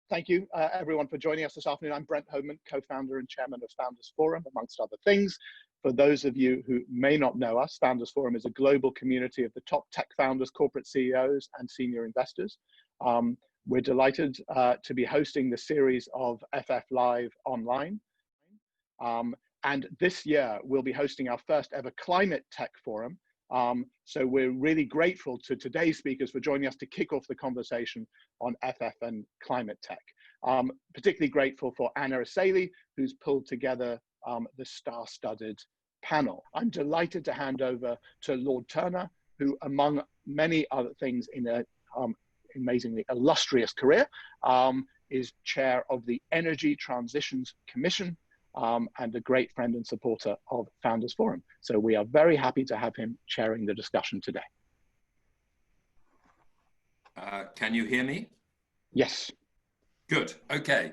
Thank you, everyone, for joining us this afternoon. I'm Brent Homan, co-founder and chairman of Founders Forum, amongst other things. For those of you who may not know us, Founders Forum is a global community of the top tech founders, corporate CEOs, and senior investors. We're delighted to be hosting the series of FF Live online. And this year, we'll be hosting our first ever Climate Tech Forum. So we're really grateful to today's speakers for joining us to kick off the conversation on FF and climate tech. Particularly grateful for Anna Asali, who's pulled together the star-studded panel. I'm delighted to hand over to Lord Turner, who, among many other things in a amazingly illustrious career, is chair of the Energy Transitions Commission, and a great friend and supporter of Founders Forum. So we are very happy to have him chairing the discussion today. Can you hear me? Yes. Good, okay.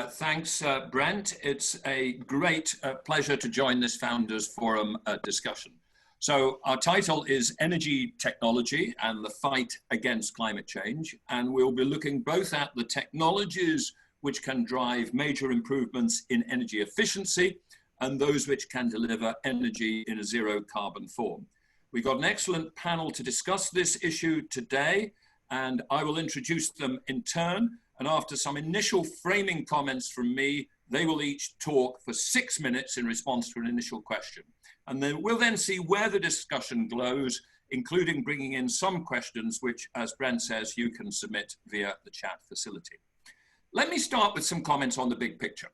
Thanks, Brent. It's a great pleasure to join this Founders Forum discussion. So our title is Energy Technology and the Fight Against Climate Change. And we'll be looking both at the technologies which can drive major improvements in energy efficiency and those which can deliver energy in a zero carbon form. We've got an excellent panel to discuss this issue today, and I will introduce them in turn. And after some initial framing comments from me, they will each talk for 6 minutes in response to an initial question. And then we'll then see where the discussion goes, including bringing in some questions, which, as Brent says, you can submit via the chat facility. Let me start with some comments on the big picture.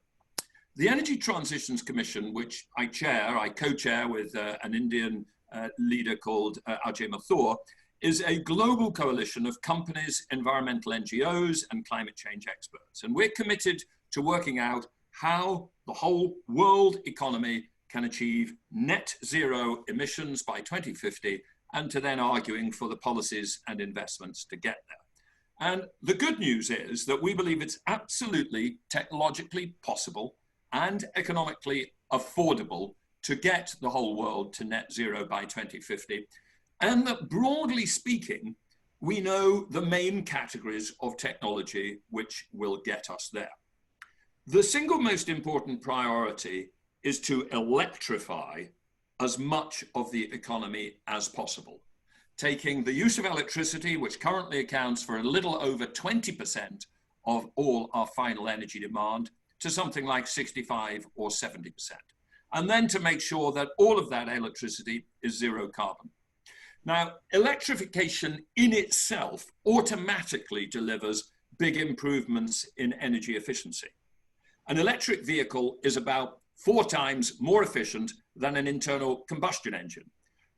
The Energy Transitions Commission, which I co-chair with an Indian leader called Ajay Mathur, is a global coalition of companies, environmental NGOs, and climate change experts. And we're committed to working out how the whole world economy can achieve net zero emissions by 2050, and to then arguing for the policies and investments to get there. And the good news is that we believe it's absolutely technologically possible and economically affordable to get the whole world to net zero by 2050. And that broadly speaking, we know the main categories of technology which will get us there. The single most important priority is to electrify as much of the economy as possible, taking the use of electricity, which currently accounts for a little over 20% of all our final energy demand, to something like 65 or 70%. And then to make sure that all of that electricity is zero carbon. Now, electrification in itself automatically delivers big improvements in energy efficiency. An electric vehicle is about 4 times more efficient than an internal combustion engine.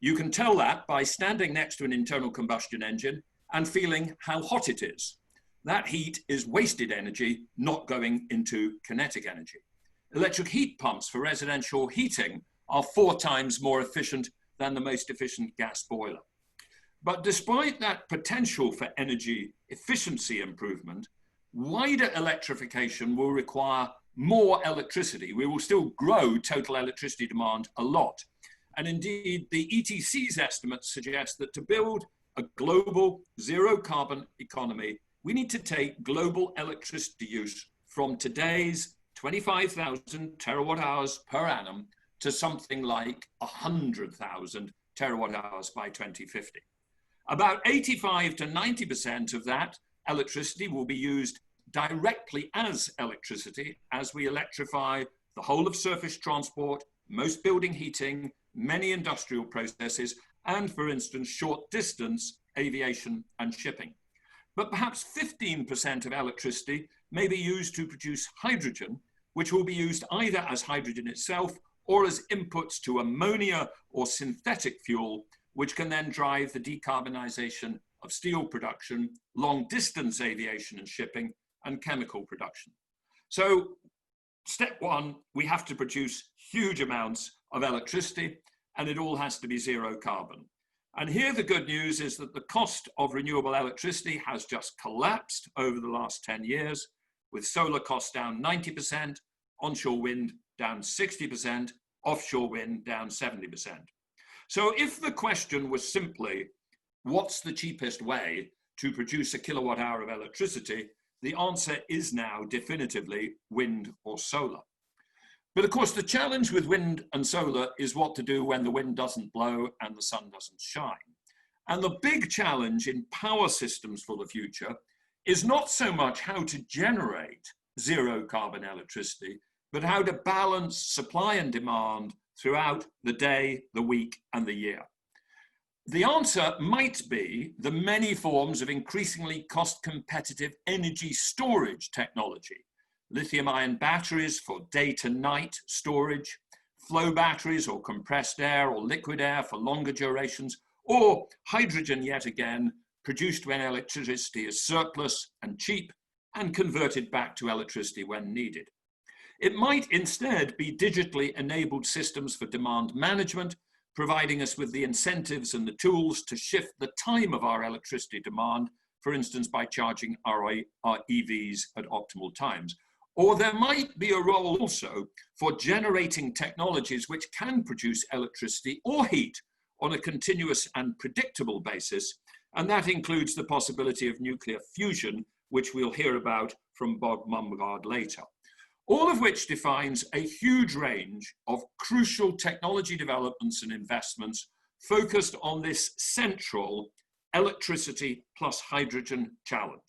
You can tell that by standing next to an internal combustion engine and feeling how hot it is. That heat is wasted energy, not going into kinetic energy. Electric heat pumps for residential heating are 4 times more efficient than the most efficient gas boiler. But despite that potential for energy efficiency improvement, wider electrification will require more electricity. We will still grow total electricity demand a lot. And indeed, the ETC's estimates suggest that to build a global zero carbon economy, we need to take global electricity use from today's 25,000 terawatt hours per annum to something like 100,000 terawatt hours by 2050. About 85 to 90% of that electricity will be used directly as electricity as we electrify the whole of surface transport, most building heating, many industrial processes, and for instance, short distance aviation and shipping. But perhaps 15% of electricity may be used to produce hydrogen, which will be used either as hydrogen itself or as inputs to ammonia or synthetic fuel, which can then drive the decarbonization of steel production, long distance aviation and shipping, and chemical production. So step one, we have to produce huge amounts of electricity, and it all has to be zero carbon. And here the good news is that the cost of renewable electricity has just collapsed over the last 10 years, with solar costs down 90%, onshore wind down 60%, offshore wind down 70%. So if the question was simply, what's the cheapest way to produce a kilowatt hour of electricity, the answer is now definitively wind or solar. But of course, the challenge with wind and solar is what to do when the wind doesn't blow and the sun doesn't shine. And the big challenge in power systems for the future is not so much how to generate zero carbon electricity, but how to balance supply and demand throughout the day, the week, and the year. The answer might be the many forms of increasingly cost-competitive energy storage technology. Lithium-ion batteries for day to night storage, flow batteries or compressed air or liquid air for longer durations, or hydrogen yet again, produced when electricity is surplus and cheap and converted back to electricity when needed. It might instead be digitally enabled systems for demand management, providing us with the incentives and the tools to shift the time of our electricity demand, for instance, by charging our EVs at optimal times. Or there might be a role also for generating technologies which can produce electricity or heat on a continuous and predictable basis. And that includes the possibility of nuclear fusion, which we'll hear about from Bob Mumgard later. All of which defines a huge range of crucial technology developments and investments focused on this central electricity plus hydrogen challenge.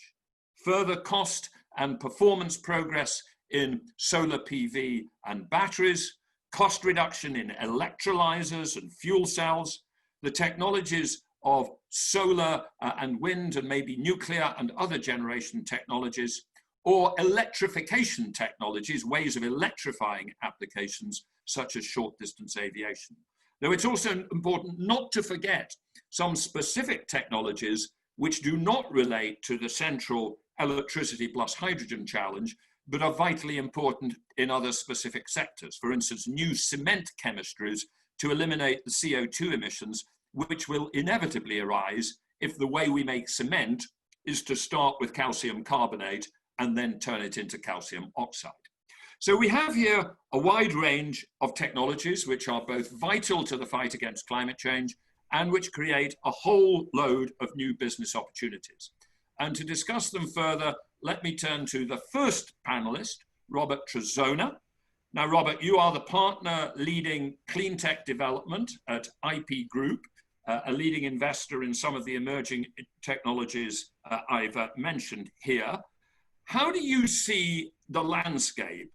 Further cost and performance progress in solar PV and batteries, cost reduction in electrolyzers and fuel cells, the technologies of solar and wind and maybe nuclear and other generation technologies, or electrification technologies, ways of electrifying applications such as short distance aviation. Though it's also important not to forget some specific technologies which do not relate to the central electricity plus hydrogen challenge, but are vitally important in other specific sectors. For instance, new cement chemistries to eliminate the CO2 emissions, which will inevitably arise if the way we make cement is to start with calcium carbonate and then turn it into calcium oxide. So we have here a wide range of technologies which are both vital to the fight against climate change and which create a whole load of new business opportunities. And to discuss them further, let me turn to the first panelist, Robert Trezona. Now, Robert, you are the partner leading clean tech development at IP Group, a leading investor in some of the emerging technologies I've mentioned here. How do you see the landscape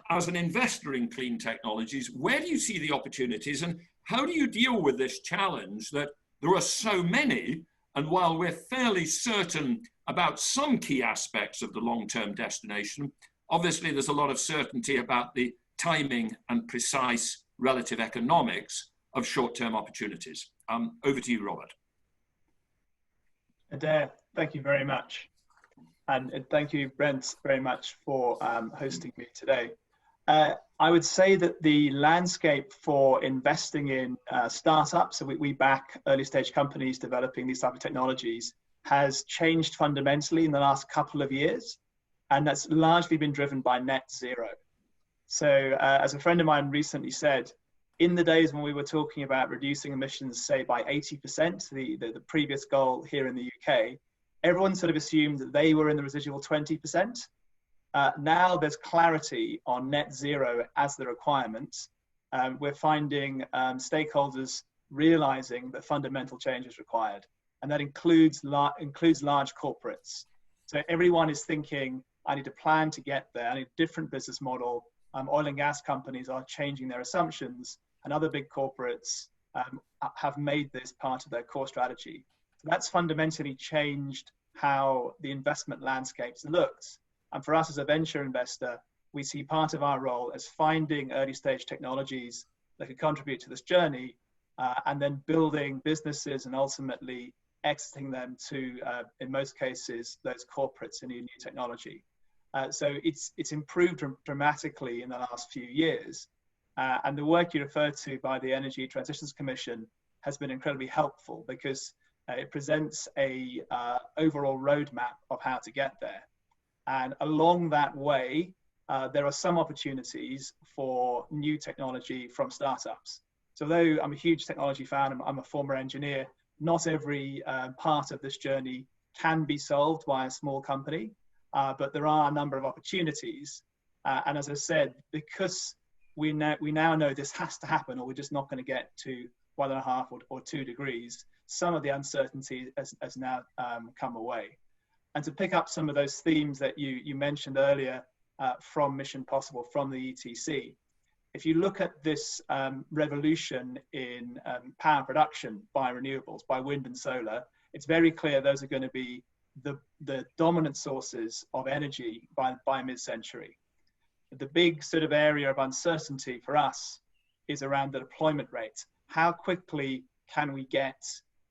as an investor in clean technologies? Where do you see the opportunities, and how do you deal with this challenge that there are so many? And while we're fairly certain about some key aspects of the long-term destination, obviously there's a lot of certainty about the timing and precise relative economics of short-term opportunities. Over to you, Robert. Adair, thank you very much. And thank you, Brent, very much for hosting me today. I would say that the landscape for investing in startups, so we back early stage companies developing these type of technologies, has changed fundamentally in the last couple of years. And that's largely been driven by net zero. So as a friend of mine recently said, in the days when we were talking about reducing emissions, say by 80%, the previous goal here in the UK, everyone sort of assumed that they were in the residual 20%. Now there's clarity on net zero as the requirement. We're finding stakeholders realizing that fundamental change is required. And that includes large corporates. So everyone is thinking, I need a plan to get there. I need a different business model. Oil and gas companies are changing their assumptions, and other big corporates have made this part of their core strategy. So that's fundamentally changed how the investment landscapes looked. And for us as a venture investor, we see part of our role as finding early stage technologies that could contribute to this journey, and then building businesses and ultimately exiting them to, in most cases, those corporates in new technology. So it's improved dramatically in the last few years. And the work you referred to by the Energy Transitions Commission has been incredibly helpful because it presents a overall roadmap of how to get there. And along that way, there are some opportunities for new technology from startups. So though I'm a huge technology fan, I'm a former engineer, not every part of this journey can be solved by a small company. but there are a number of opportunities. And as I said, because we now know this has to happen, or we're just not going to get to 1.5 or 2 degrees, some of the uncertainty has now come away. And to pick up some of those themes that you mentioned earlier from Mission Possible, from the ETC, if you look at this revolution in power production by renewables, by wind and solar, it's very clear those are going to be the dominant sources of energy by mid-century. The big sort of area of uncertainty for us is around the deployment rate. How quickly can we get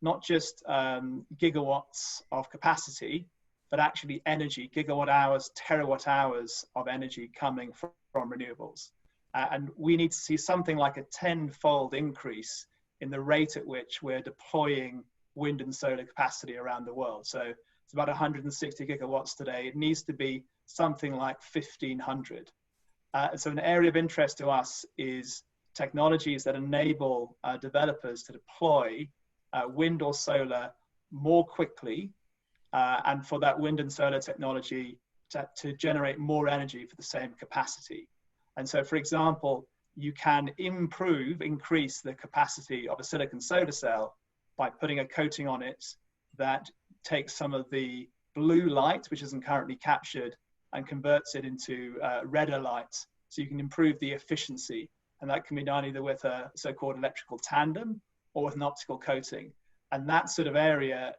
not just gigawatts of capacity, but actually energy, gigawatt hours, terawatt hours of energy coming from renewables. And we need to see something like a 10-fold increase in the rate at which we're deploying wind and solar capacity around the world. So it's about 160 gigawatts today. It needs to be something like 1,500. So an area of interest to us is technologies that enable developers to deploy wind or solar more quickly, and for that wind and solar technology to generate more energy for the same capacity. And so, for example, you can increase the capacity of a silicon solar cell by putting a coating on it that takes some of the blue light, which isn't currently captured, and converts it into redder light. So you can improve the efficiency. And that can be done either with a so-called electrical tandem or with an optical coating. And that sort of area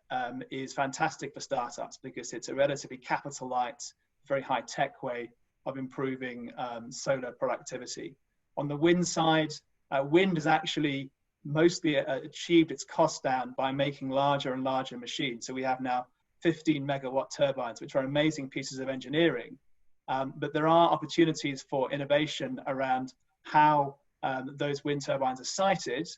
is fantastic for startups because it's a relatively capital light, very high tech way of improving solar productivity. On the wind side, wind has actually mostly achieved its cost down by making larger and larger machines. So we have now 15 megawatt turbines, which are amazing pieces of engineering. But there are opportunities for innovation around how those wind turbines are sited.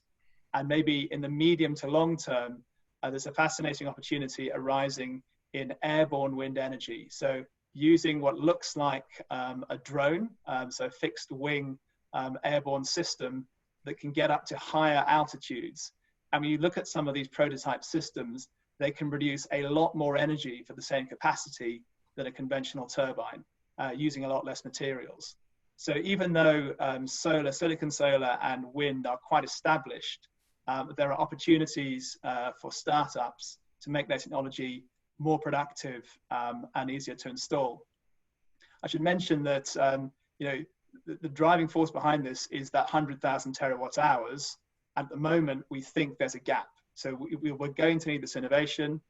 And maybe in the medium to long term, there's a fascinating opportunity arising in airborne wind energy. So using what looks like a drone, so a fixed wing airborne system that can get up to higher altitudes. And when you look at some of these prototype systems, they can produce a lot more energy for the same capacity than a conventional turbine, using a lot less materials. So even though silicon solar and wind are quite established, there are opportunities for startups to make their technology more productive and easier to install. I should mention that the driving force behind this is that 100,000 terawatt hours. At the moment, we think there's a gap. So we're going to need this innovation.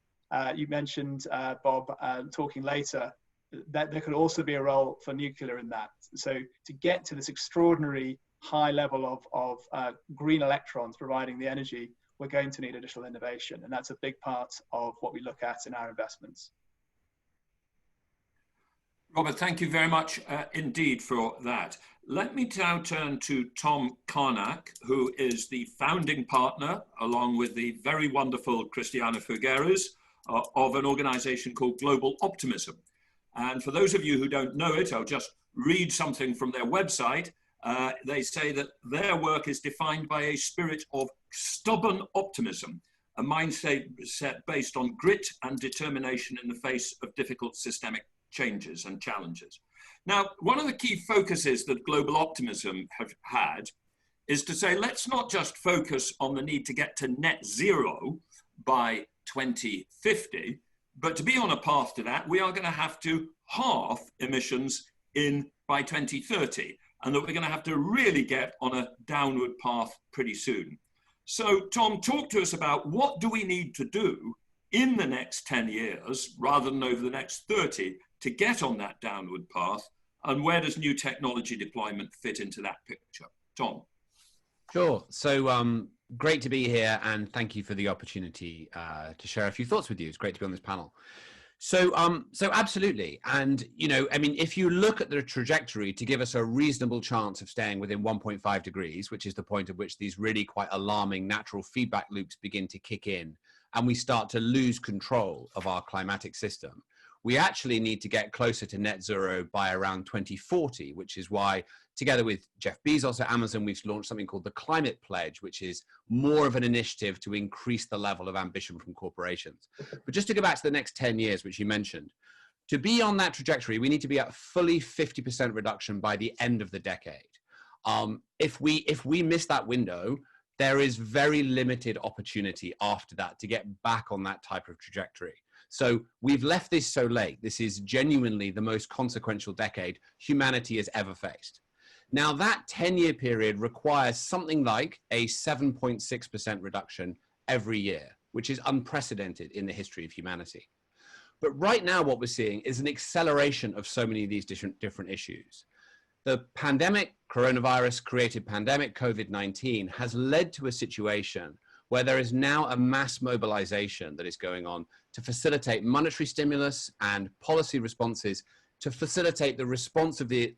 You mentioned, Bob, talking later, that there could also be a role for nuclear in that. So to get to this extraordinary high level of green electrons providing the energy, we're going to need additional innovation. And that's a big part of what we look at in our investments. Robert, thank you very much indeed for that. Let me now turn to Tom Karnak, who is the founding partner, along with the very wonderful Christiana Figueres, of an organization called Global Optimism. And for those of you who don't know it, I'll just read something from their website. They say that their work is defined by a spirit of stubborn optimism, a mindset based on grit and determination in the face of difficult systemic changes and challenges. Now, one of the key focuses that Global Optimism have had is to say, let's not just focus on the need to get to net zero by 2050, but to be on a path to that, we are going to have to halve emissions by 2030, and that we're going to have to really get on a downward path pretty soon. So, Tom, talk to us about what do we need to do in the next 10 years, rather than over the next 30, to get on that downward path, and where does new technology deployment fit into that picture? Tom. Sure. So great to be here, and thank you for the opportunity to share a few thoughts with you. It's great to be on this panel. So absolutely. And, I mean, if you look at the trajectory to give us a reasonable chance of staying within 1.5 degrees, which is the point at which these really quite alarming natural feedback loops begin to kick in, and we start to lose control of our climatic system, we actually need to get closer to net zero by around 2040, which is why, together with Jeff Bezos at Amazon, we've launched something called the Climate Pledge, which is more of an initiative to increase the level of ambition from corporations. But just to go back to the next 10 years, which you mentioned, To be on that trajectory, we need to be at fully 50% reduction by the end of the decade. If we miss that window, there is very limited opportunity after that to get back on that type of trajectory. So we've left this so late. This is genuinely the most consequential decade humanity has ever faced. Now, that 10-year period requires something like a 7.6% reduction every year, which is unprecedented in the history of humanity. But right now, what we're seeing is an acceleration of so many of these different issues. The pandemic, coronavirus created pandemic, COVID-19, has led to a situation where there is now a mass mobilization that is going on to facilitate monetary stimulus and policy responses to facilitate the response of the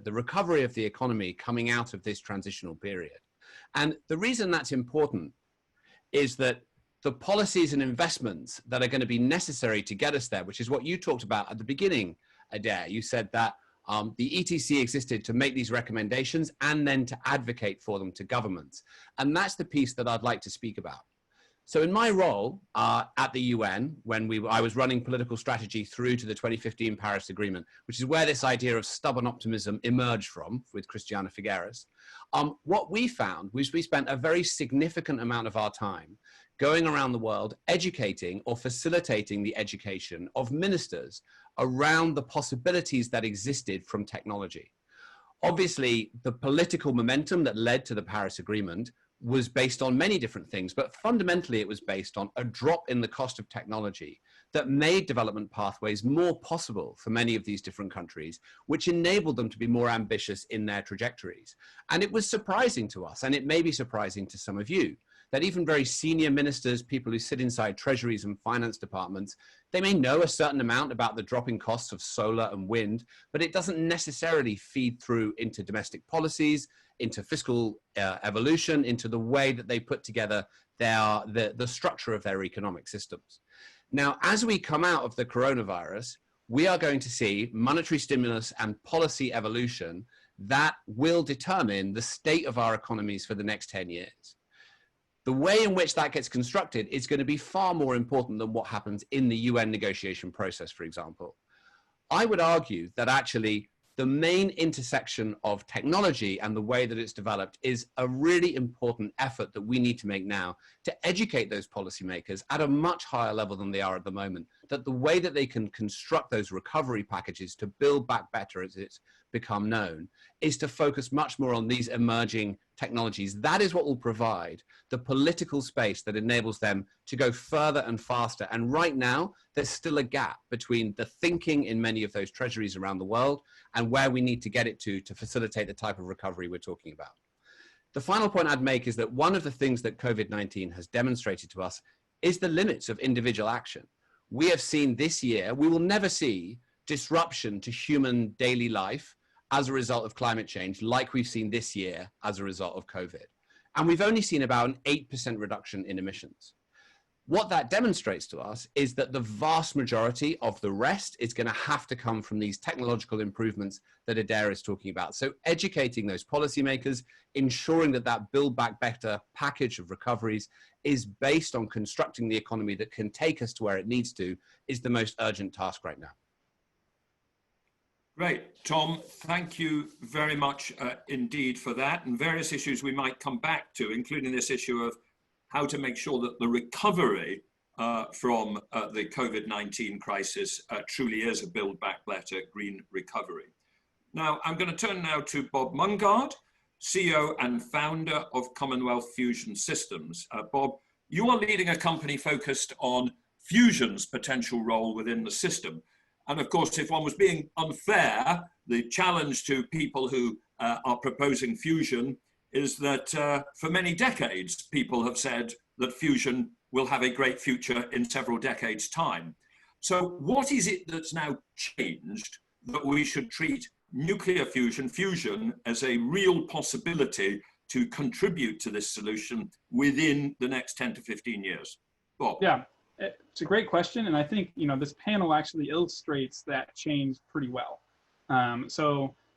recovery of the economy coming out of this transitional period. And the reason that's important is that the policies and investments that are going to be necessary to get us there, which is what you talked about at the beginning, Adair. You said that the ETC existed to make these recommendations and then to advocate for them to governments. And that's the piece that I'd like to speak about. So in my role at the UN, when I was running political strategy through to the 2015 Paris Agreement, which is where this idea of stubborn optimism emerged from with Christiana Figueres, what we found was we spent a very significant amount of our time going around the world educating or facilitating the education of ministers around the possibilities that existed from technology. Obviously, the political momentum that led to the Paris Agreement was based on many different things, but fundamentally it was based on a drop in the cost of technology that made development pathways more possible for many of these different countries, which enabled them to be more ambitious in their trajectories. And it was surprising to us, and it may be surprising to some of you, that even very senior ministers, people who sit inside treasuries and finance departments, they may know a certain amount about the dropping costs of solar and wind, but it doesn't necessarily feed through into domestic policies, into fiscal evolution, into the way that they put together the structure of their economic systems. Now, as we come out of the coronavirus, we are going to see monetary stimulus and policy evolution that will determine the state of our economies for the next 10 years. The way in which that gets constructed is going to be far more important than what happens in the UN negotiation process, for example. I would argue that actually the main intersection of technology and the way that it's developed is a really important effort that we need to make now to educate those policymakers at a much higher level than they are at the moment, that the way that they can construct those recovery packages to build back better as it's become known is to focus much more on these emerging technologies. That is what will provide the political space that enables them to go further and faster. And right now, there's still a gap between the thinking in many of those treasuries around the world and where we need to get it to facilitate the type of recovery we're talking about. The final point I'd make is that one of the things that COVID-19 has demonstrated to us is the limits of individual action. We have seen this year, we will never see disruption to human daily life as a result of climate change like we've seen this year as a result of COVID. And we've only seen about an 8% reduction in emissions. What that demonstrates to us is that the vast majority of the rest is going to have to come from these technological improvements that Adair is talking about. So educating those policymakers, ensuring that that Build Back Better package of recoveries is based on constructing the economy that can take us to where it needs to, is the most urgent task right now. Great, Tom, thank you very much indeed for that, and various issues we might come back to, including this issue of how to make sure that the recovery from the COVID-19 crisis truly is a Build Back Better green recovery. Now, I'm going to turn now to Bob Mungard, CEO and founder of Commonwealth Fusion Systems. Bob, you are leading a company focused on fusion's potential role within the system. And of course, if one was being unfair, the challenge to people who are proposing fusion is that for many decades, people have said that fusion will have a great future in several decades' time. So what is it that's now changed that we should treat nuclear fusion as a real possibility to contribute to this solution within the next 10 to 15 years? Bob? Yeah. It's a great question, and I think this panel actually illustrates that change pretty well.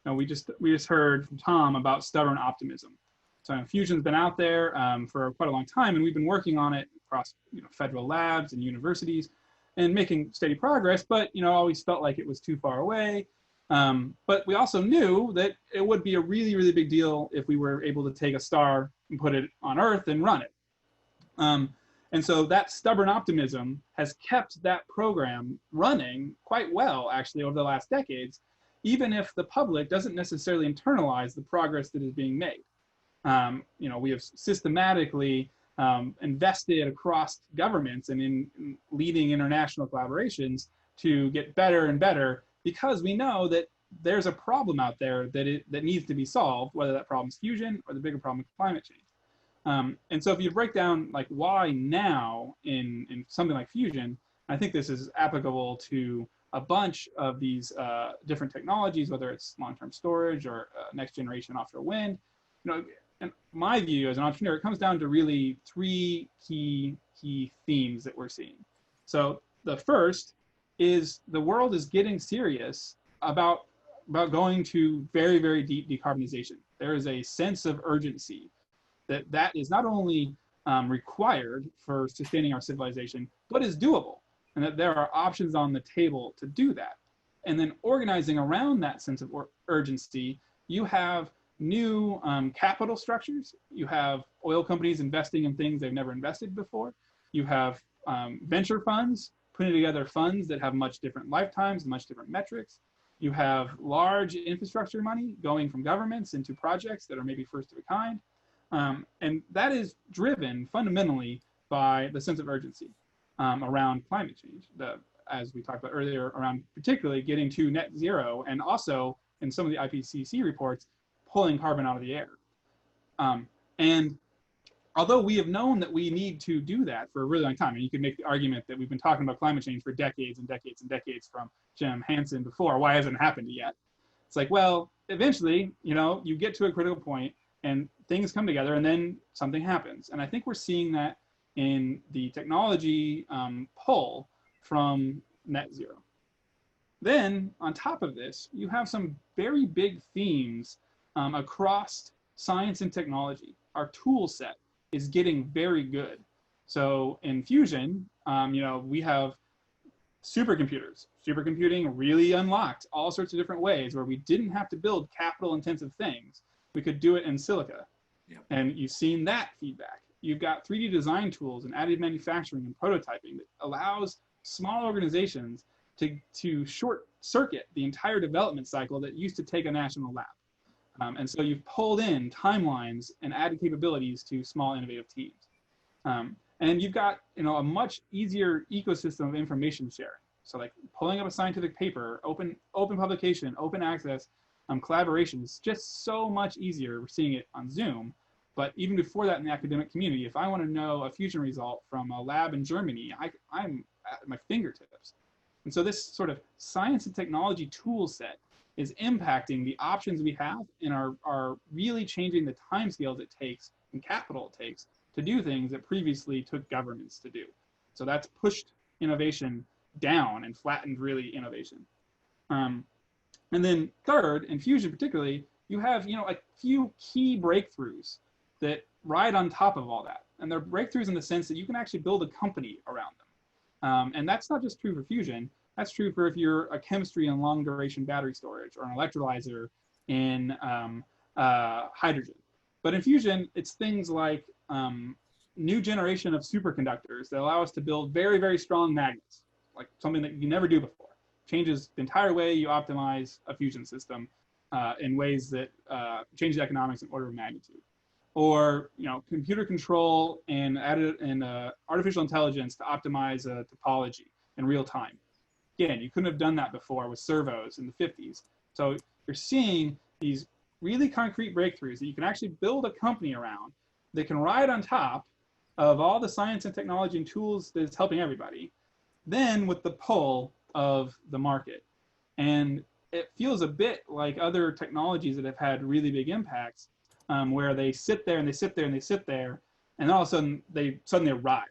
We just heard from Tom about stubborn optimism. So fusion's been out there for quite a long time, and we've been working on it across federal labs and universities. and making steady progress, but always felt like it was too far away. But we also knew that it would be a really, really big deal if we were able to take a star and put it on Earth and run it. And so that stubborn optimism has kept that program running quite well, actually, over the last decades, even if the public doesn't necessarily internalize the progress that is being made. We have systematically invested across governments and in leading international collaborations to get better and better, because we know that there's a problem out there that needs to be solved, whether that problem is fusion or the bigger problem of climate change. And so if you break down like why now in something like fusion, I think this is applicable to a bunch of these different technologies, whether it's long-term storage or next generation offshore wind. And my view as an entrepreneur, it comes down to really three key themes that we're seeing. So the first is the world is getting serious about going to very, very deep decarbonization. There is a sense of urgency that is not only required for sustaining our civilization, but is doable, and that there are options on the table to do that. And then organizing around that sense of urgency, you have new capital structures. You have oil companies investing in things they've never invested before. You have venture funds putting together funds that have much different lifetimes, much different metrics. You have large infrastructure money going from governments into projects that are maybe first of a kind. And that is driven fundamentally by the sense of urgency around climate change, as we talked about earlier, around particularly getting to net zero, and also in some of the IPCC reports, pulling carbon out of the air. And although we have known that we need to do that for a really long time, and you could make the argument that we've been talking about climate change for decades and decades and decades from Jim Hansen before, why hasn't it happened yet? It's like, well, eventually, you get to a critical point and things come together and then something happens. And I think we're seeing that in the technology pull from net zero. Then on top of this, you have some very big themes across science and technology. Our tool set is getting very good. So in fusion, we have supercomputers. Supercomputing really unlocked all sorts of different ways where we didn't have to build capital intensive things. We could do it in silica. Yep. And you've seen that feedback. You've got 3D design tools and additive manufacturing and prototyping that allows small organizations to short circuit the entire development cycle that used to take a national lab. And so you've pulled in timelines and added capabilities to small innovative teams. And you've got a much easier ecosystem of information sharing. So like pulling up a scientific paper, open publication, open access, collaboration is just so much easier. We're seeing it on Zoom. But even before that in the academic community, if I want to know a fusion result from a lab in Germany, I'm at my fingertips. And so this sort of science and technology tool set is impacting the options we have and are really changing the timescales it takes and capital it takes to do things that previously took governments to do. So that's pushed innovation down and flattened really innovation. And then third, in fusion particularly, you have a few key breakthroughs that ride on top of all that. And they're breakthroughs in the sense that you can actually build a company around them. And that's not just true for fusion. That's true for if you're a chemistry and long duration battery storage or an electrolyzer in hydrogen. But in fusion, it's things like new generation of superconductors that allow us to build very, very strong magnets, like something that you never do before. Changes the entire way you optimize a fusion system in ways that change the economics in order of magnitude. Or computer control and artificial intelligence to optimize a topology in real time. Again, you couldn't have done that before with servos in the 50s. So you're seeing these really concrete breakthroughs that you can actually build a company around that can ride on top of all the science and technology and tools that is helping everybody, then with the pull of the market. And it feels a bit like other technologies that have had really big impacts, where they sit there and they sit there and they sit there, and all of a sudden they suddenly arrive.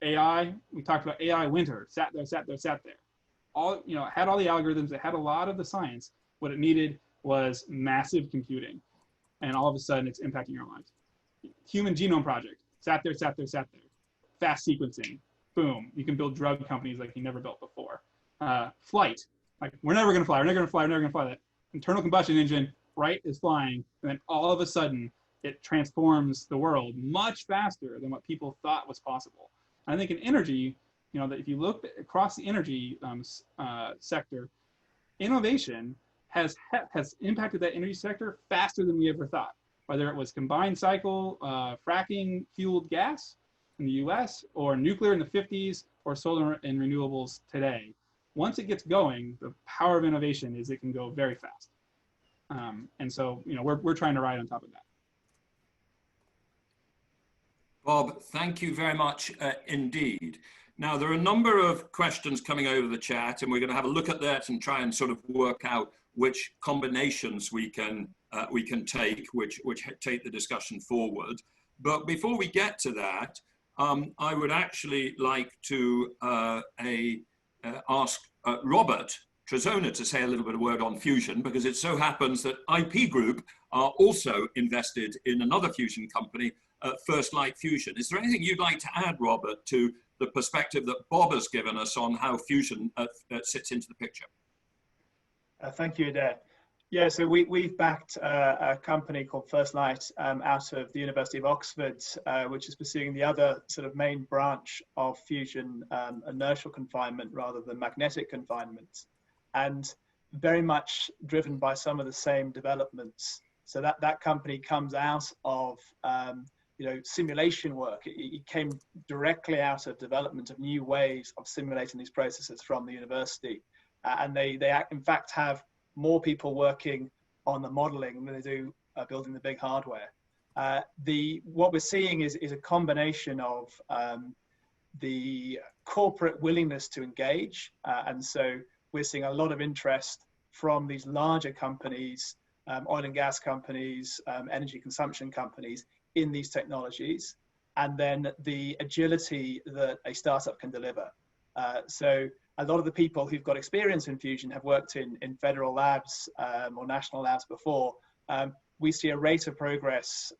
AI, we talked about AI winter, sat there. All, had all the algorithms, it had a lot of the science. What it needed was massive computing. And all of a sudden it's impacting our lives. Human Genome Project, sat there. Fast sequencing, boom, you can build drug companies like you never built before. Flight, like we're never going to fly, we're never going to fly, we're never going to fly. That internal combustion engine, right, is flying, and then all of a sudden it transforms the world much faster than what people thought was possible. And I think in energy, you know, that if you look across the energy sector, innovation has impacted that energy sector faster than we ever thought. Whether it was combined cycle fracking fueled gas in the US, or nuclear in the 50s, or solar and renewables today. Once it gets going, the power of innovation is it can go very fast. And so, you know, we're trying to ride on top of that. Bob, thank you very much indeed. Now, there are a number of questions coming over the chat, and we're going to have a look at that and try and sort of work out which combinations we can take, which take the discussion forward. But before we get to that, I would actually like to ask Robert Trezona to say a little bit of word on fusion, because it so happens that IP Group are also invested in another fusion company, First Light Fusion. Is there anything you'd like to add, Robert, to the perspective that Bob has given us on how fusion sits into the picture? Thank you, Adair. Yeah, so we've backed a company called First Light out of the University of Oxford, which is pursuing the other sort of main branch of fusion, inertial confinement rather than magnetic confinement, and very much driven by some of the same developments. So that company comes out of you know, simulation work. It came directly out of development of new ways of simulating these processes from the university. And they in fact have more people working on the modeling than they do building the big hardware. What we're seeing is a combination of the corporate willingness to engage. And so we're seeing a lot of interest from these larger companies, oil and gas companies, energy consumption companies in these technologies, and then the agility that a startup can deliver. So a lot of the people who've got experience in fusion have worked in federal labs or national labs before. We see a rate of progress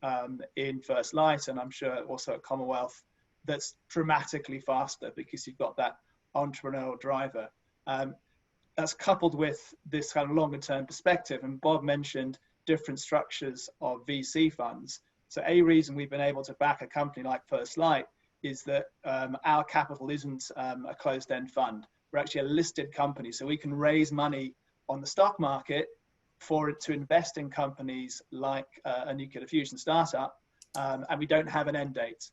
in First Light, and I'm sure also at Commonwealth, that's dramatically faster because you've got that entrepreneurial driver. That's coupled with this kind of longer term perspective, and Bob mentioned different structures of VC funds. So a reason we've been able to back a company like First Light is that our capital isn't a closed-end fund. We're actually a listed company, so we can raise money on the stock market for it to invest in companies like a nuclear fusion startup, and we don't have an end date.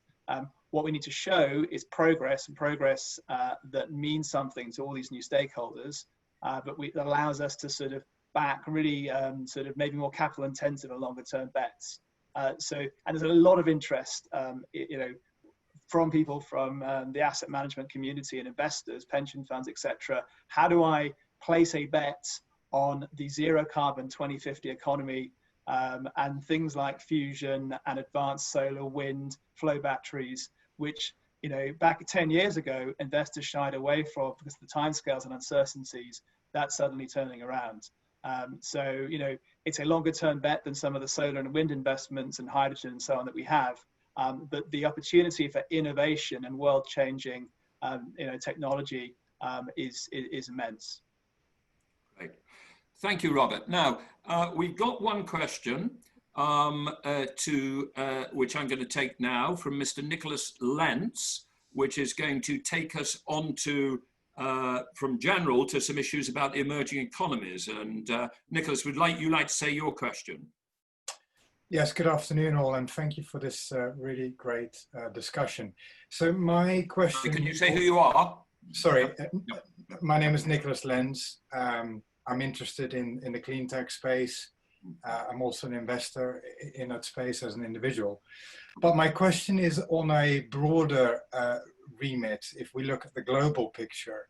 What we need to show is progress, and progress that means something to all these new stakeholders, but that allows us to sort of back really sort of maybe more capital intensive and longer term bets. And there's a lot of interest, you know, from people from the asset management community and investors, pension funds, etc. How do I place a bet on the zero carbon 2050 economy and things like fusion and advanced solar, wind, flow batteries, which, you know, back 10 years ago, investors shied away from because of the timescales and uncertainties. That's suddenly turning around. So, you know, it's a longer term bet than some of the solar and wind investments and hydrogen and so on that we have. But the opportunity for innovation and world changing, you know, technology is immense. Great. Thank you, Robert. Now, we've got one question which I'm going to take now from Mr. Nicholas Lentz, which is going to take us on to from general to some issues about the emerging economies. And Nicholas, would you like to say your question? Yes, good afternoon all, and thank you for this really great discussion. So my question... Can you say who you are? Sorry, my name is Nicholas Lentz. I'm interested in the clean tech space. I'm also an investor in that space as an individual. But my question is on a broader remit, if we look at the global picture.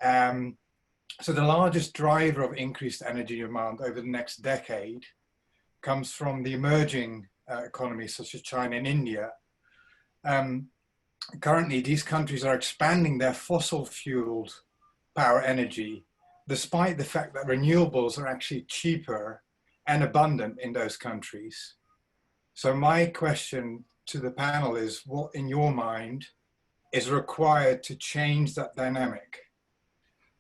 So the largest driver of increased energy demand over the next decade comes from the emerging economies such as China and India. Currently, these countries are expanding their fossil-fueled power energy, despite the fact that renewables are actually cheaper and abundant in those countries. So my question to the panel is, what in your mind is required to change that dynamic?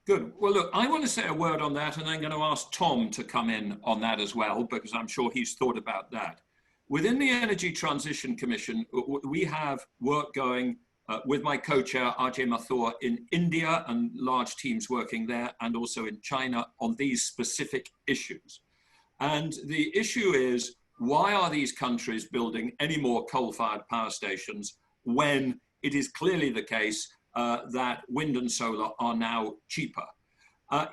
Good. Well, look, I want to say a word on that, and I'm going to ask Tom to come in on that as well, because I'm sure he's thought about that. Within the Energy Transition Commission, we have work going with my co-chair, Ajay Mathur, in India, and large teams working there, and also in China on these specific issues. And the issue is, why are these countries building any more coal-fired power stations when it is clearly the case that wind and solar are now cheaper?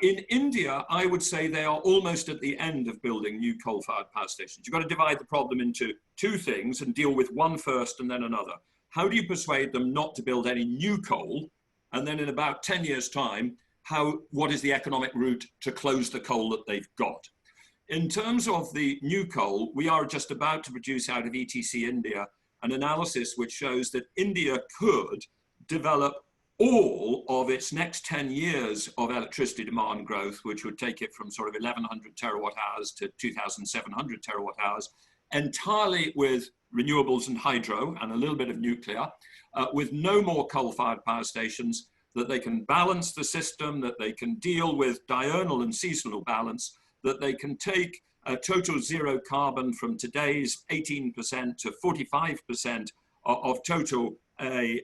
In India, I would say they are almost at the end of building new coal-fired power stations. You've got to divide the problem into two things and deal with one first and then another. How do you persuade them not to build any new coal? And then in about 10 years' time, what is the economic route to close the coal that they've got? In terms of the new coal, we are just about to produce out of ETC India an analysis which shows that India could develop all of its next 10 years of electricity demand growth, which would take it from sort of 1,100 terawatt hours to 2,700 terawatt hours, entirely with renewables and hydro and a little bit of nuclear, with no more coal-fired power stations, that they can balance the system, that they can deal with diurnal and seasonal balance, that they can take a total zero carbon from today's 18% to 45% of total a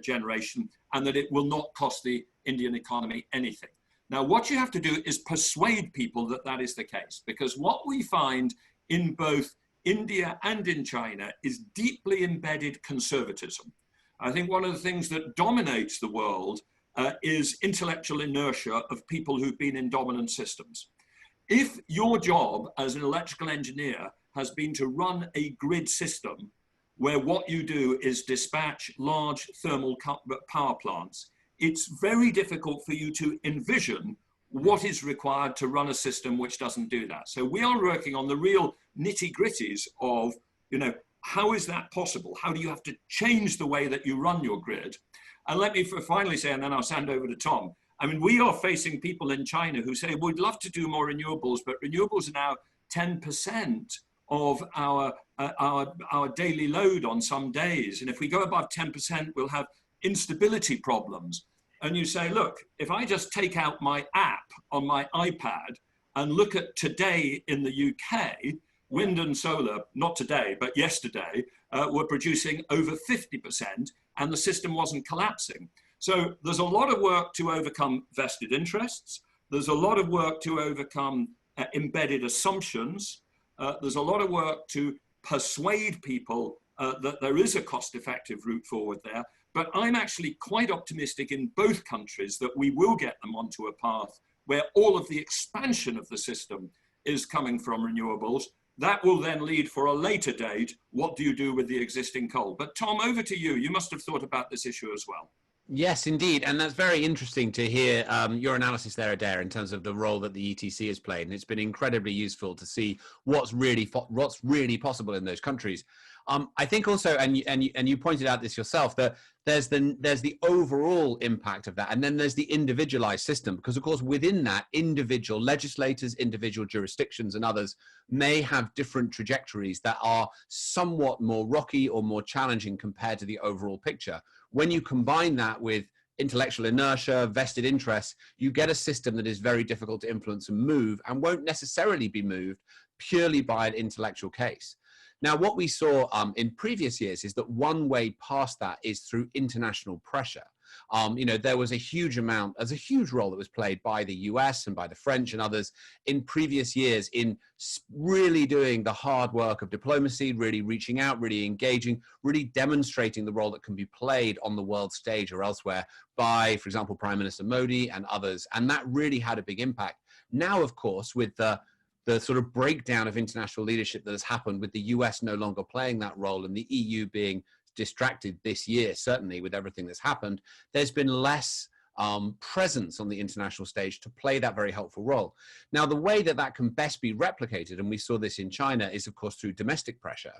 generation, and that it will not cost the Indian economy anything. Now, what you have to do is persuade people that that is the case, because what we find in both India and in China is deeply embedded conservatism. I think one of the things that dominates the world is intellectual inertia of people who've been in dominant systems. If your job as an electrical engineer has been to run a grid system where what you do is dispatch large thermal power plants, it's very difficult for you to envision what is required to run a system which doesn't do that. So we are working on the real nitty-gritties of, how is that possible? How do you have to change the way that you run your grid? And let me finally say, and then I'll hand over to Tom, I mean, we are facing people in China who say, we'd love to do more renewables, but renewables are now 10% of our daily load on some days. And if we go above 10%, we'll have instability problems. And you say, look, if I just take out my app on my iPad and look at today in the UK, wind and solar, not today, but yesterday, were producing over 50%, and the system wasn't collapsing. So there's a lot of work to overcome vested interests. There's a lot of work to overcome embedded assumptions. There's a lot of work to persuade people that there is a cost-effective route forward there. But I'm actually quite optimistic in both countries that we will get them onto a path where all of the expansion of the system is coming from renewables. That will then lead for a later date, what do you do with the existing coal? But Tom, over to you. You must have thought about this issue as well. Yes, indeed. And that's very interesting to hear your analysis there, Adair, in terms of the role that the ETC has played. And it's been incredibly useful to see what's really possible in those countries. I think also, and you pointed out this yourself, that there's the overall impact of that, and then there's the individualized system, because of course within that, individual legislators, individual jurisdictions and others may have different trajectories that are somewhat more rocky or more challenging compared to the overall picture. When you combine that with intellectual inertia, vested interests, you get a system that is very difficult to influence and move, and won't necessarily be moved purely by an intellectual case. Now, what we saw in previous years is that one way past that is through international pressure. There was a huge role that was played by the US and by the French and others in previous years in really doing the hard work of diplomacy, really reaching out, really engaging, really demonstrating the role that can be played on the world stage or elsewhere by, for example, Prime Minister Modi and others. And that really had a big impact. Now, of course, with the sort of breakdown of international leadership that has happened, with the US no longer playing that role and the EU being distracted this year, certainly with everything that's happened, there's been less presence on the international stage to play that very helpful role. Now, the way that that can best be replicated, and we saw this in China, is of course through domestic pressure.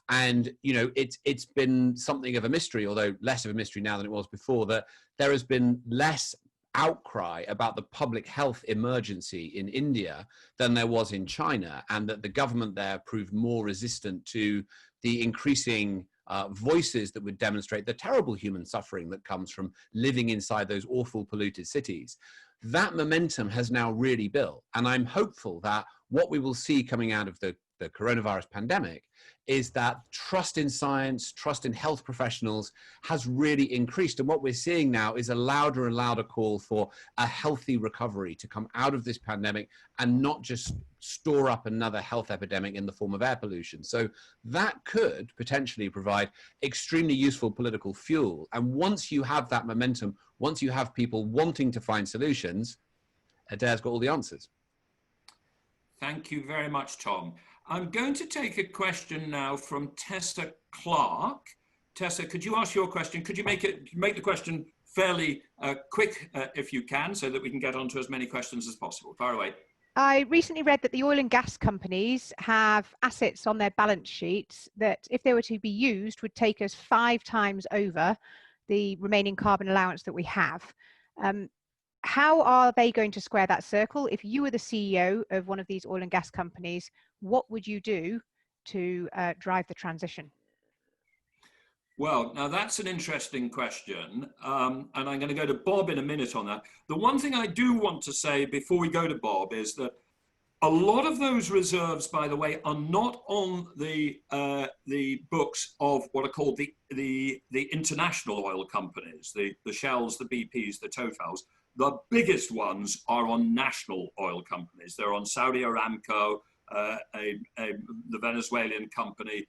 And, it's been something of a mystery, although less of a mystery now than it was before, that there has been less outcry about the public health emergency in India than there was in China, and that the government there proved more resistant to the increasing voices that would demonstrate the terrible human suffering that comes from living inside those awful polluted cities. That momentum has now really built. And I'm hopeful that what we will see coming out of the coronavirus pandemic is that trust in science, trust in health professionals has really increased. And what we're seeing now is a louder and louder call for a healthy recovery to come out of this pandemic and not just store up another health epidemic in the form of air pollution. So that could potentially provide extremely useful political fuel. And once you have that momentum, once you have people wanting to find solutions, Adair's got all the answers. Thank you very much, Tom. I'm going to take a question now from Tessa Clark. Tessa, could you ask your question? Could you make the question fairly quick if you can, so that we can get on to as many questions as possible? Fire away. I recently read that the oil and gas companies have assets on their balance sheets that, if they were to be used, would take us 5 times over the remaining carbon allowance that we have. How are they going to square that circle? If you were the CEO of one of these oil and gas companies, what would you do to drive the transition? Well, now that's an interesting question, and I'm going to go to Bob in a minute on that. The one thing I do want to say before we go to Bob is that a lot of those reserves, by the way, are not on the books of what are called the international oil companies, the Shells, the BPs, the Totals. The biggest ones are on national oil companies. They're on Saudi Aramco, the Venezuelan company,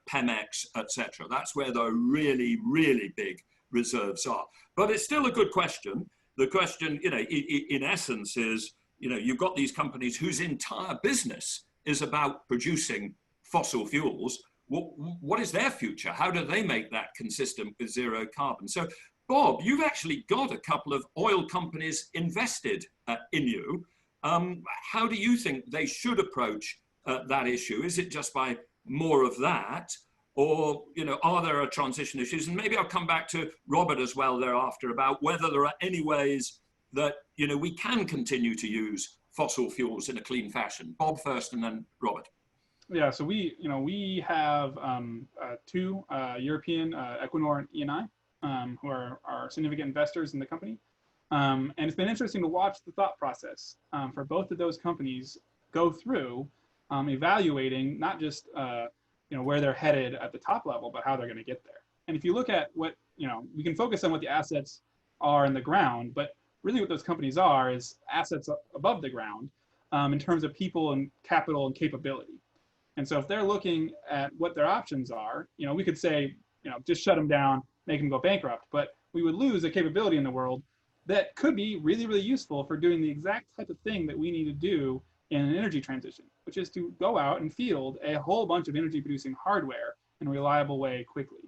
Pemex, etc. That's where the really, really big reserves are. But it's still a good question. The question, in essence is, you've got these companies whose entire business is about producing fossil fuels. What is their future? How do they make that consistent with zero carbon? So, Bob, you've actually got a couple of oil companies invested in you. How do you think they should approach that issue? Is it just by more of that? Or, are there transition issues? And maybe I'll come back to Robert as well thereafter about whether there are any ways that, we can continue to use fossil fuels in a clean fashion. Bob first and then Robert. Yeah, so we have 2 European, Equinor and Eni, who are significant investors in the company. And it's been interesting to watch the thought process for both of those companies go through evaluating not just where they're headed at the top level, but how they're going to get there. And if you look at what, we can focus on what the assets are in the ground, but really what those companies are is assets above the ground in terms of people and capital and capability. And so if they're looking at what their options are, we could say, just shut them down, make them go bankrupt, but we would lose a capability in the world that could be really, really useful for doing the exact type of thing that we need to do in an energy transition, which is to go out and field a whole bunch of energy producing hardware in a reliable way quickly.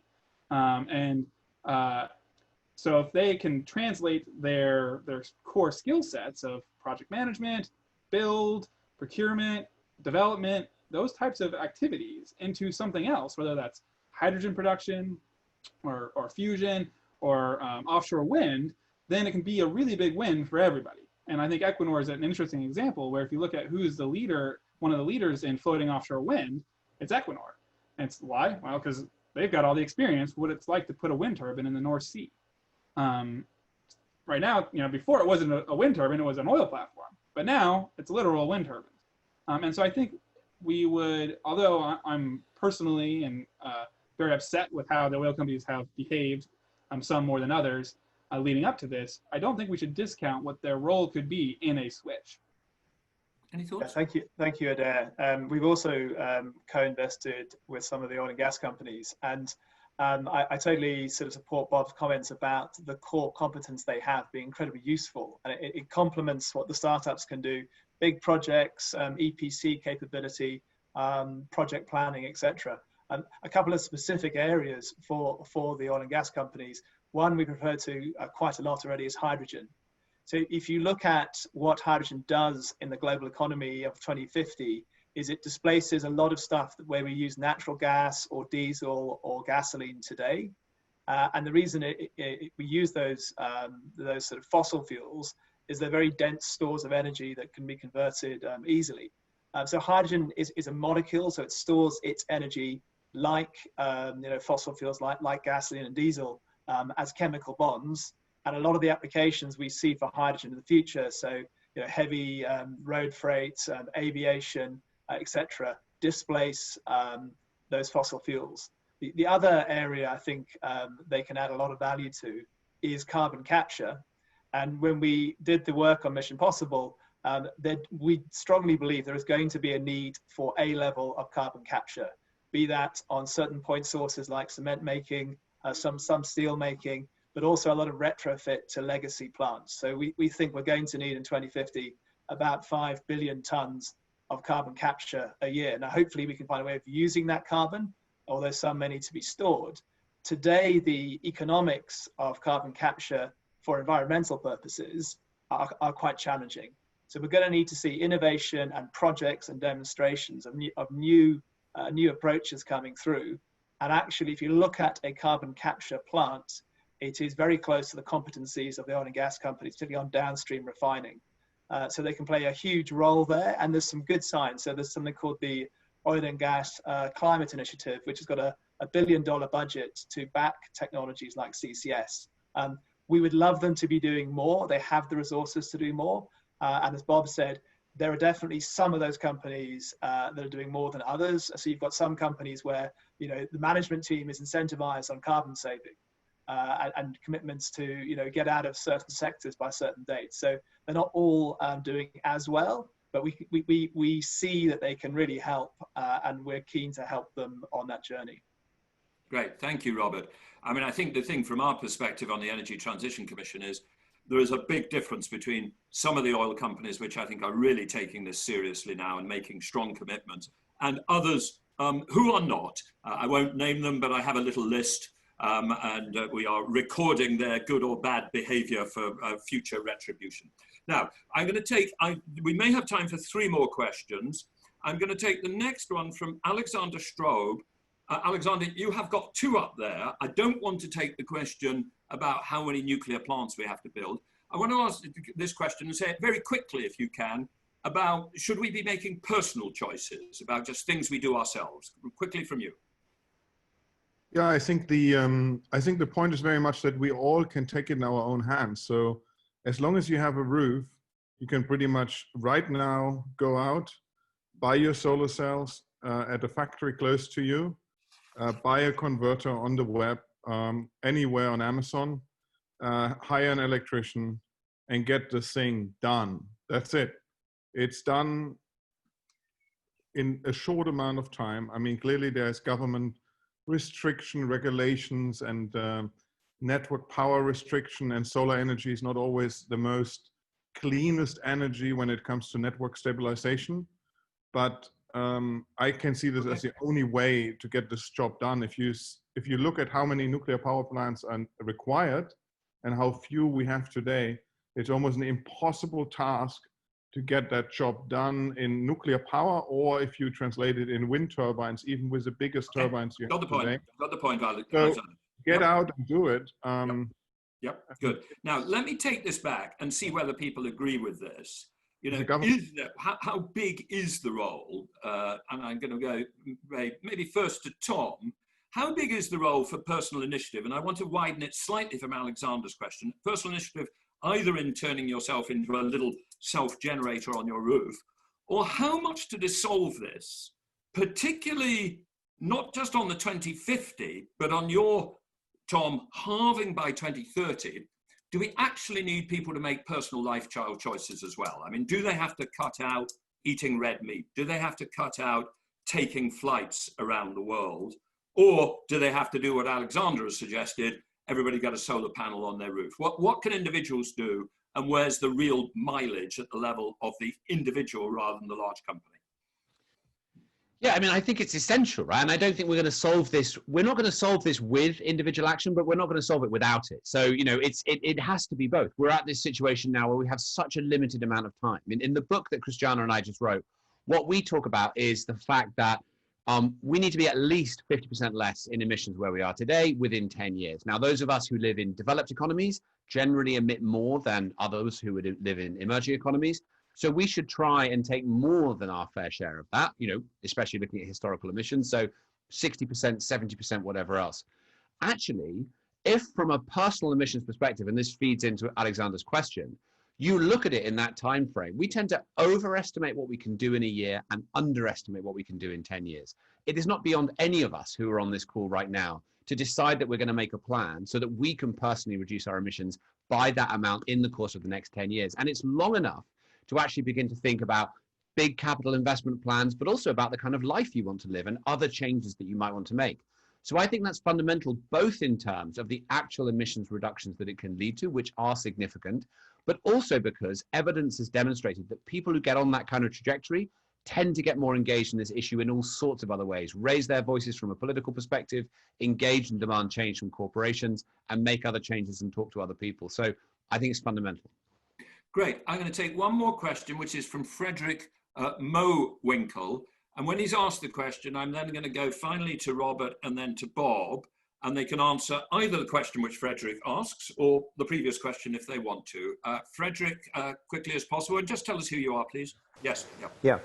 So if they can translate their core skill sets of project management, build, procurement, development, those types of activities into something else, whether that's hydrogen production or fusion or offshore wind, then it can be a really big win for everybody. And I think Equinor is an interesting example where if you look at who's the leader, one of the leaders in floating offshore wind, it's Equinor. And it's why? Well, because they've got all the experience, what it's like to put a wind turbine in the North Sea. Right now, before it wasn't a wind turbine, it was an oil platform. But now it's literal wind turbines. And so I think we would, although I'm personally and very upset with how the oil companies have behaved, some more than others, leading up to this, I don't think we should discount what their role could be in a switch. Any thoughts? Yeah, thank you, Adair. We've also co-invested with some of the oil and gas companies, and I totally sort of support Bob's comments about the core competence they have being incredibly useful, and it complements what the startups can do: big projects, EPC capability, project planning, etc. A couple of specific areas for the oil and gas companies. One we've referred to quite a lot already is hydrogen. So if you look at what hydrogen does in the global economy of 2050, is it displaces a lot of stuff where we use natural gas or diesel or gasoline today. And the reason we use those sort of fossil fuels is they're very dense stores of energy that can be converted easily. So hydrogen is a molecule, so it stores its energy like fossil fuels like gasoline and diesel as chemical bonds, and a lot of the applications we see for hydrogen in the future, so heavy road freight, aviation, etc., displace those fossil fuels. The other area I think they can add a lot of value to is carbon capture. And when we did the work on Mission Possible, we strongly believe there is going to be a need for a level of carbon capture, be that on certain point sources like cement making, some steel making, but also a lot of retrofit to legacy plants. So we think we're going to need in 2050 about 5 billion tons of carbon capture a year. Now, hopefully we can find a way of using that carbon, although some may need to be stored. Today, the economics of carbon capture for environmental purposes are quite challenging. So we're going to need to see innovation and projects and demonstrations of new approaches coming through. And actually, if you look at a carbon capture plant, it is very close to the competencies of the oil and gas companies, particularly on downstream refining. So they can play a huge role there, and there's some good signs. So there's something called the Oil and Gas Climate Initiative, which has got a $1 billion budget to back technologies like CCS. We would love them to be doing more. They have the resources to do more. And as Bob said, there are definitely some of those companies that are doing more than others. So you've got some companies where the management team is incentivized on carbon saving and commitments to get out of certain sectors by certain dates. So they're not all doing as well, but we see that they can really help, and we're keen to help them on that journey. Great, thank you, Robert. I mean, I think the thing from our perspective on the Energy Transition Commission is there is a big difference between some of the oil companies, which I think are really taking this seriously now and making strong commitments, and others who are not. I won't name them, but I have a little list, and we are recording their good or bad behavior for future retribution. Now, I'm going to take, we may have time for 3 more questions. I'm going to take the next one from Alexander Strobe. Alexander, you have got 2 up there. I don't want to take the question about how many nuclear plants we have to build. I want to ask this question and say it very quickly, if you can, about should we be making personal choices about just things we do ourselves? Quickly from you. Yeah, I think the point is very much that we all can take it in our own hands. So as long as you have a roof, you can pretty much right now go out, buy your solar cells at a factory close to you, buy a converter on the web, anywhere on Amazon, hire an electrician, and get the thing done. That's it. It's done in a short amount of time. I mean, clearly there's government restriction, regulations, and network power restriction, and solar energy is not always the most cleanest energy when it comes to network stabilization. But I can see this as the only way to get this job done. If you look at how many nuclear power plants are required and how few we have today, it's almost an impossible task to get that job done in nuclear power, or if you translate it in wind turbines, even with the biggest turbines you have today. Got the point, Alex. So get out and do it. Yep, good. Now, let me take this back and see whether people agree with this. How big is the role? And I'm going to go maybe first to Tom. How big is the role for personal initiative? And I want to widen it slightly from Alexander's question. Personal initiative, either in turning yourself into a little self-generator on your roof, or how much to dissolve this, particularly not just on the 2050, but on your, Tom, halving by 2030. Do we actually need people to make personal lifestyle choices as well? I mean, do they have to cut out eating red meat? Do they have to cut out taking flights around the world? Or do they have to do what Alexander has suggested, everybody got a solar panel on their roof? What can individuals do, and where's the real mileage at the level of the individual rather than the large company? Yeah, I mean, I think it's essential, right? And I don't think we're going to solve this. We're not going to solve this with individual action, but we're not going to solve it without it. So, it has to be both. We're at this situation now where we have such a limited amount of time. In the book that Christiana and I just wrote, what we talk about is the fact that we need to be at least 50% less in emissions where we are today within 10 years. Now, those of us who live in developed economies generally emit more than others who would live in emerging economies. So we should try and take more than our fair share of that, especially looking at historical emissions. So 60%, 70%, whatever else. Actually, if from a personal emissions perspective, and this feeds into Alexander's question, you look at it in that time frame, we tend to overestimate what we can do in a year and underestimate what we can do in 10 years. It is not beyond any of us who are on this call right now to decide that we're going to make a plan so that we can personally reduce our emissions by that amount in the course of the next 10 years. And it's long enough to actually begin to think about big capital investment plans, but also about the kind of life you want to live and other changes that you might want to make. So I think that's fundamental, both in terms of the actual emissions reductions that it can lead to, which are significant, but also because evidence has demonstrated that people who get on that kind of trajectory tend to get more engaged in this issue in all sorts of other ways, raise their voices from a political perspective, engage and demand change from corporations, and make other changes and talk to other people. So I think it's fundamental. Great. I'm going to take one more question, which is from Frederick Mowinkle. And when he's asked the question, I'm then going to go finally to Robert and then to Bob, and they can answer either the question which Frederick asks or the previous question if they want to. Frederick, quickly as possible, and just tell us who you are, please. Yes. Yeah.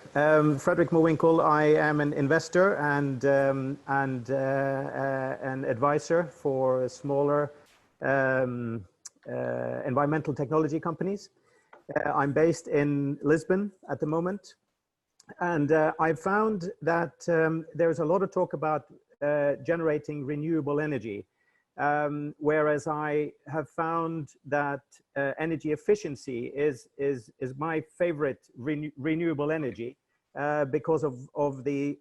Frederick Mowinkle. I am an investor and an advisor for smaller environmental technology companies. I'm based in Lisbon at the moment. And I've found that there's a lot of talk about generating renewable energy, whereas I have found that energy efficiency is my favorite renewable energy because of the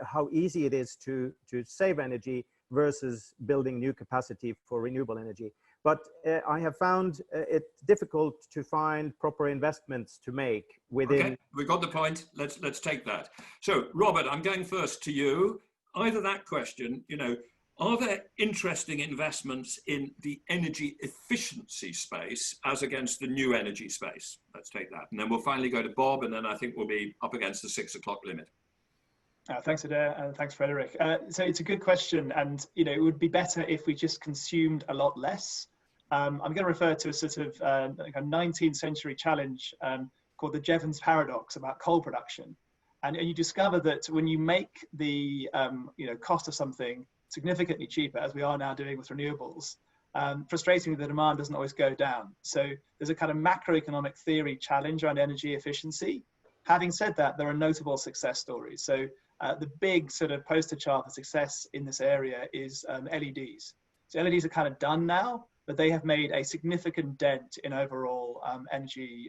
how easy it is to save energy versus building new capacity for renewable energy. But I have found it difficult to find proper investments to make within. Okay, we got the point. Let's take that. So, Robert, I'm going first to you. Either that question, are there interesting investments in the energy efficiency space as against the new energy space? Let's take that. And then we'll finally go to Bob, and then I think we'll be up against the 6 o'clock limit. Thanks, Adair, and thanks, Frederick. So it's a good question, and it would be better if we just consumed a lot less. I'm going to refer to a sort of like a 19th century challenge called the Jevons paradox about coal production, and you discover that when you make the cost of something significantly cheaper, as we are now doing with renewables, frustratingly the demand doesn't always go down. So there's a kind of macroeconomic theory challenge around energy efficiency. Having said that, there are notable success stories. So the big sort of poster child for success in this area is LEDs. So LEDs are kind of done now, but they have made a significant dent in overall energy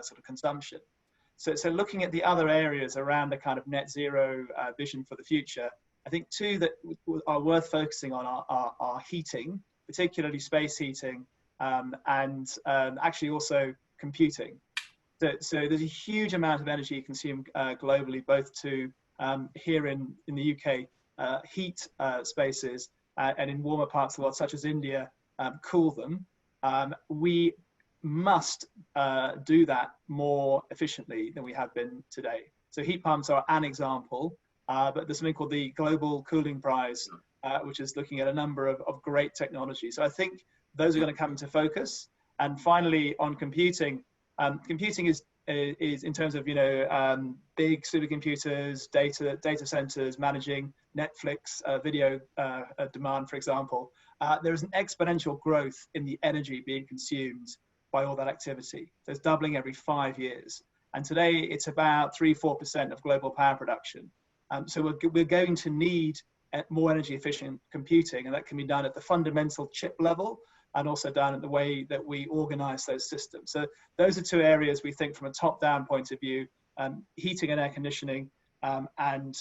sort of consumption. So looking at the other areas around the kind of net zero vision for the future, I think two that are worth focusing on are heating, particularly space heating, and actually also computing. So there's a huge amount of energy consumed globally, both to here in the UK, heat spaces, and in warmer parts of the world, such as India, cool them. We must do that more efficiently than we have been today. So heat pumps are an example, but there's something called the Global Cooling Prize, which is looking at a number of great technologies. So I think those are going to come into focus. And finally, on computing, computing is in terms of big supercomputers, data centers, managing Netflix video demand, for example. There is an exponential growth in the energy being consumed by all that activity. There's doubling every 5 years, and today it's about 3-4% of global power production. So we're going to need more energy efficient computing, and that can be done at the fundamental chip level, and also done in the way that we organize those systems. So those are two areas we think from a top-down point of view, heating and air conditioning, and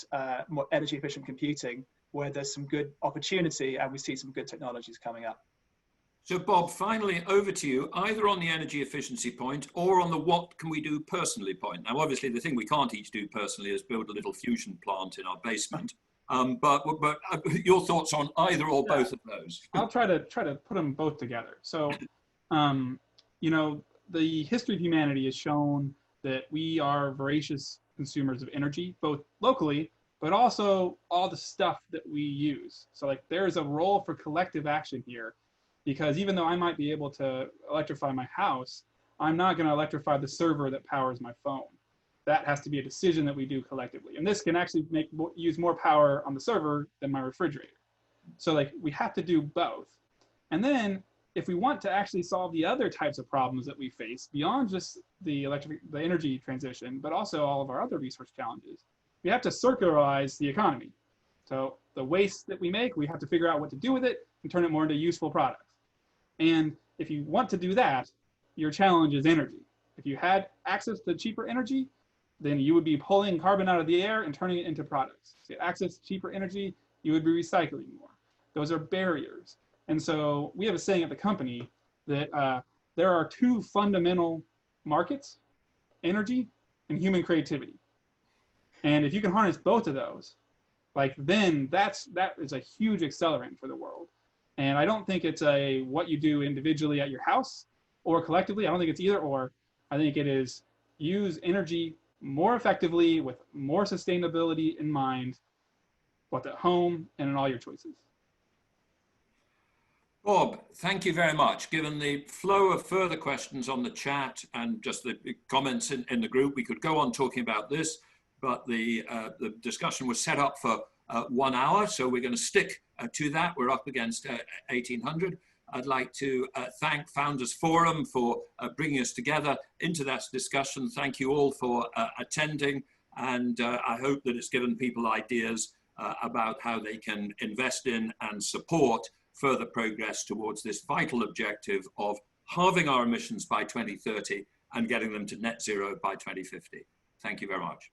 more energy efficient computing, where there's some good opportunity and we see some good technologies coming up. So Bob, finally over to you, either on the energy efficiency point or on the what can we do personally point. Now, obviously the thing we can't each do personally is build a little fusion plant in our basement. But your thoughts on either or both of those? I'll try to put them both together. So, the history of humanity has shown that we are voracious consumers of energy, both locally, but also all the stuff that we use. So like there's a role for collective action here, because even though I might be able to electrify my house, I'm not going to electrify the server that powers my phone. that has to be a decision that we do collectively. And this can actually use more power on the server than my refrigerator. So like we have to do both. And then if we want to actually solve the other types of problems that we face beyond just the energy transition, but also all of our other resource challenges, we have to circularize the economy. So the waste that we make, we have to figure out what to do with it and turn it more into useful products. And if you want to do that, your challenge is energy. If you had access to cheaper energy, then you would be pulling carbon out of the air and turning it into products. So access to cheaper energy, you would be recycling more. Those are barriers. And so we have a saying at the company that there are two fundamental markets, energy and human creativity. And if you can harness both of those, like then that is a huge accelerant for the world. And I don't think it's a what you do individually at your house or collectively. I don't think it's either or. I think it is use energy more effectively with more sustainability in mind, both at home and in all your choices. Bob, thank you very much. Given the flow of further questions on the chat and just the comments in the group, we could go on talking about this, but the discussion was set up for 1 hour, so we're going to stick to that. We're up against 1800. I'd like to thank Founders Forum for bringing us together into that discussion. Thank you all for attending, and I hope that it's given people ideas about how they can invest in and support further progress towards this vital objective of halving our emissions by 2030 and getting them to net zero by 2050. Thank you very much.